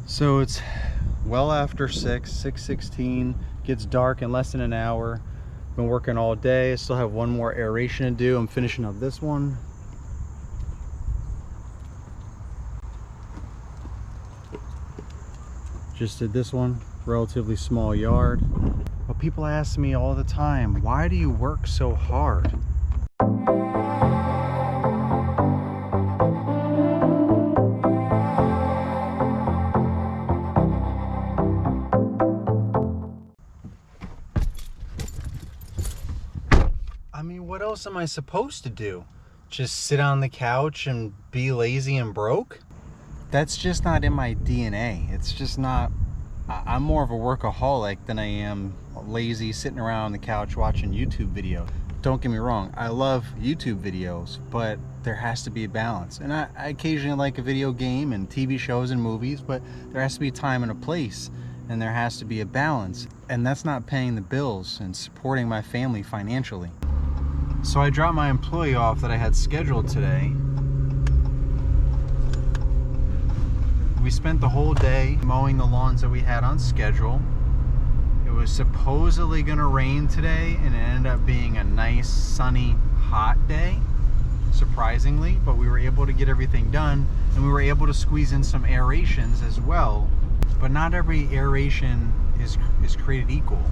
So it's well after 6:16, gets dark in less than an hour. Been working all day. I still have one more aeration to do. I'm finishing up this one. Just did this one, relatively small yard. But people ask me all the time, why do you work so hard? I mean, what else am I supposed to do? Just sit on the couch and be lazy and broke? That's just not in my DNA. It's just not. I'm more of a workaholic than I am lazy sitting around on the couch watching YouTube videos. Don't get me wrong, I love YouTube videos, but there has to be a balance. And I occasionally like a video game and TV shows and movies, but there has to be a time and a place, and there has to be a balance. And that's not paying the bills and supporting my family financially. So I dropped my employee off that I had scheduled today. We spent the whole day mowing the lawns that we had on schedule. It was supposedly gonna rain today, and it ended up being a nice, sunny, hot day, surprisingly, but we were able to get everything done, and we were able to squeeze in some aerations as well. But not every aeration is created equal.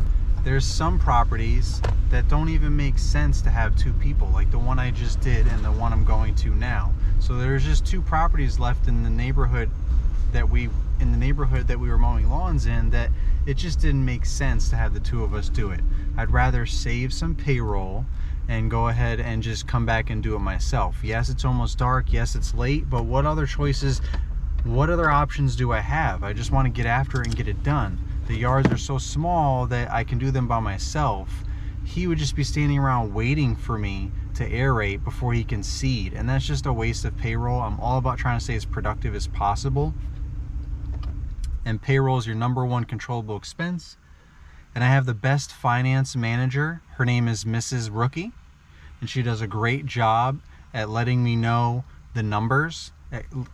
There's some properties that don't even make sense to have two people, like the one I just did and the one I'm going to now. So there's just two properties left in the neighborhood that we were mowing lawns in, that it just didn't make sense to have the two of us do it. I'd rather save some payroll and go ahead and just come back and do it myself. Yes, it's almost dark. Yes, it's late, but what other choices, what other options do I have? I just want to get after it and get it done. The yards are so small that I can do them by myself. He would just be standing around waiting for me to aerate before he can seed, and that's just a waste of payroll. I'm all about trying to stay as productive as possible, and payroll is your #1 controllable expense. And I have the best finance manager. Her name is Mrs. Rookie, and she does a great job at letting me know the numbers,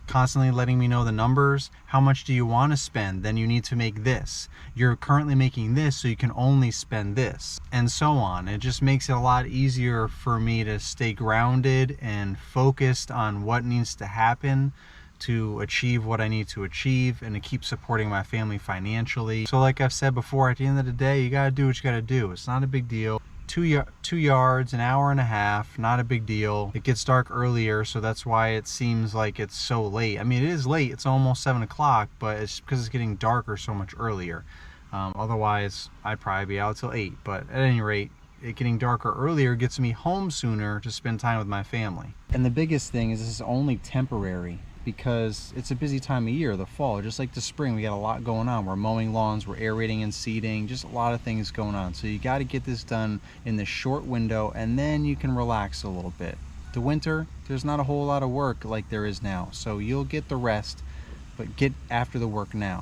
constantly letting me know the numbers. How much do you want to spend? Then you need to make this. You're currently making this, so you can only spend this, and so on. It just makes it a lot easier for me to stay grounded and focused on what needs to happen to achieve what I need to achieve and to keep supporting my family financially. So like I've said before, at the end of the day, you gotta do what you gotta do. It's not a big deal. Two yards, an hour and a half, not a big deal. It gets dark earlier, so that's why it seems like it's so late. I mean, it is late, it's almost 7 o'clock, but it's because it's getting darker so much earlier. Otherwise, I'd probably be out till 8, but at any rate, it getting darker earlier gets me home sooner to spend time with my family. And the biggest thing is this is only temporary, because it's a busy time of year, the fall. Just like the spring, we got a lot going on. We're mowing lawns, we're aerating and seeding, just a lot of things going on. So you got to get this done in this short window, and then you can relax a little bit. The winter, there's not a whole lot of work like there is now, so you'll get the rest, but get after the work now.